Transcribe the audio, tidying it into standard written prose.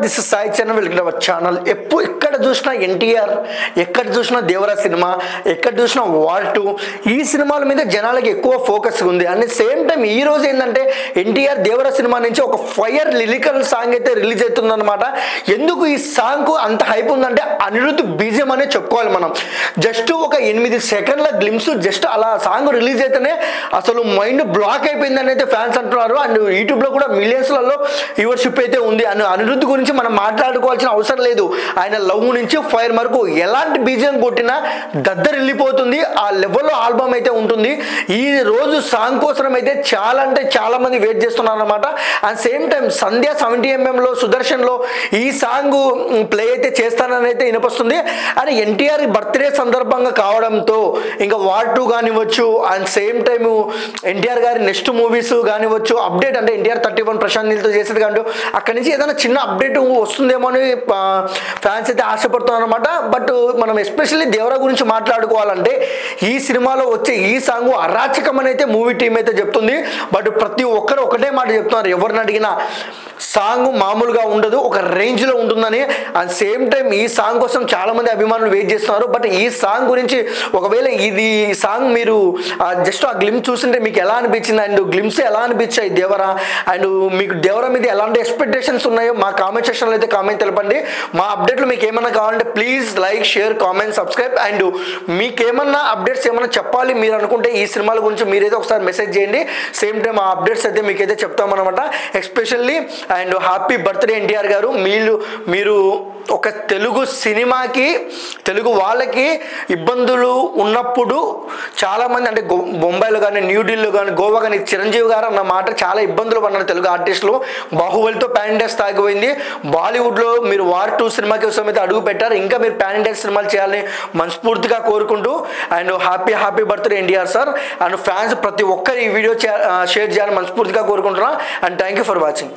This is Sai channel, welcome to our channel. ఎక్కడ చూసినా ఎన్టీఆర్, ఎక్కడ చూసినా దేవరా సినిమా, ఎక్కడ చూసినా వార్ 2 ఈ సినిమాల మీద జనాలకి ఎక్కువ ఫోకస్ ఉంది. అండ్ సేమ్ టైం ఈ రోజు ఏంటంటే ఎన్టీఆర్ దేవరా సినిమా నుంచి ఒక ఫైర్ లిరికల్ సాంగ్ అయితే రిలీజ్ అవుతుందన్నమాట. ఎందుకు ఈ సాంగ్ అంత హైప్ ఉందంటే అనిరుద్ధ్ బీజిఎం అనే చెప్పుకోవాలి మనం. జస్ట్ ఒక 8 సెకండ్ల గ్లిమ్స్, జస్ట్ అలా సాంగ్ రిలీజ్ అయితేనే అసలు మైండ్ బ్లాక్ అయిపోయిందని అయితే ఫ్యాన్స్ అంటున్నారు. అండ్ యూట్యూబ్లో కూడా మిలియన్స్లలో వ్యూవర్షిప్ అయితే ఉంది. అండ్ అనిరుద్ధ్ గురించి మనం మాట్లాడుకోవాల్సిన అవసరం లేదు. ఆయన లవ్ నుంచి ఫైర్ వరకు ఎలాంటి బీజిఎం కొట్టినా దద్దరు వెళ్ళిపోతుంది. ఆ లెవెల్లో ఆల్బమ్ అయితే ఉంటుంది. ఈ రోజు సాంగ్ కోసం అయితే చాలా అంటే చాలా మంది వెయిట్ చేస్తున్నారు అనమాట. And same time Sandhya 70mm సుదర్శన్లో ఈ సాంగ్ ప్లే అయితే చేస్తానని అయితే వినిపిస్తుంది. అండ్ ఎన్టీఆర్ బర్త్డే సందర్భంగా కావడంతో ఇంకా వార్ 2 కానివ్వచ్చు, అండ్ సేమ్ టైం ఎన్టీఆర్ గారి నెక్స్ట్ మూవీస్ కానివ్వచ్చు, అప్డేట్ అంటే ఎన్టీఆర్ 31 ప్రశాంత్ నీల్తో చేసేది కానీ అక్కడి నుంచి ఏదైనా చిన్న అప్డేట్ వస్తుందేమో అని ఫ్యాన్స్ అయితే ఆశపడుతున్నారు అనమాట. బట్ మనం ఎస్పెషల్లీ దేవరా గురించి మాట్లాడుకోవాలంటే ఈ సినిమాలో వచ్చే ఈ సాంగ్ అరాచకం అని అయితే మూవీ టీం అయితే చెప్తుంది. బట్ ప్రతి ఒక్కరు ఒకటే మాట చెప్తున్నారు, ఎవరిని అడిగినా సాంగ్ మామూలుగా ఉండదు, ఒక రేంజ్లో ఉంటుందని. అండ్ సేమ్ టైం ఈ సాంగ్ కోసం చాలామంది అభిమానులు వెయిట్ చేస్తున్నారు. బట్ ఈ సాంగ్ గురించి ఒకవేళ ఇది సాంగ్ మీరు జస్ట్ ఆ గ్లిమ్స్ చూస్తుంటే మీకు ఎలా అనిపించింది, అండ్ గ్లిమ్స్ ఎలా అనిపించాయి దేవరా, అండ్ మీకు దేవరా మీద ఎలాంటి ఎక్స్పెక్టేషన్స్ ఉన్నాయో మా కామెంట్ సెక్షన్లో అయితే కామెంట్ తెలపండి. మా అప్డేట్లు మీకు ఏమైనా కావాలంటే please like, share, comment, subscribe. And మీకేమన్నా అప్డేట్స్ ఏమైనా చెప్పాలి మీరు అనుకుంటే ఈ సినిమాల గురించి మీరైతే ఒకసారి మెసేజ్ చేయండి. సేమ్ టైం ఆ అప్డేట్స్ అయితే మీకైతే చెప్తామన్నమాట. Especially and happy birthday NTR గారు. మీరు ఒక తెలుగు సినిమాకి, తెలుగు వాళ్ళకి ఇబ్బందులు ఉన్నప్పుడు చాలామంది అంటే బొంబాయిలో కానీ, న్యూఢిల్లీలో కానీ, గోవా కానీ చిరంజీవి గారు అన్న మాట చాలా ఇబ్బందులు పడినారు తెలుగు ఆర్టిస్టులు. బాహుబలితో పాన్ ఇండియా తాగిపోయింది. బాలీవుడ్లో మీరు వార్ 2 సినిమా కోసం అయితే అడుగు పెట్టారు. ఇంకా మీరు పాన్ ఇండియా సినిమాలు చేయాలని మనస్ఫూర్తిగా కోరుకుంటూ and happy birthday NTR sir. And fans ప్రతి ఒక్కరు ఈ వీడియో షేర్ చేయాలని మనస్ఫూర్తిగా కోరుకుంటున్నా. And thank you for watching.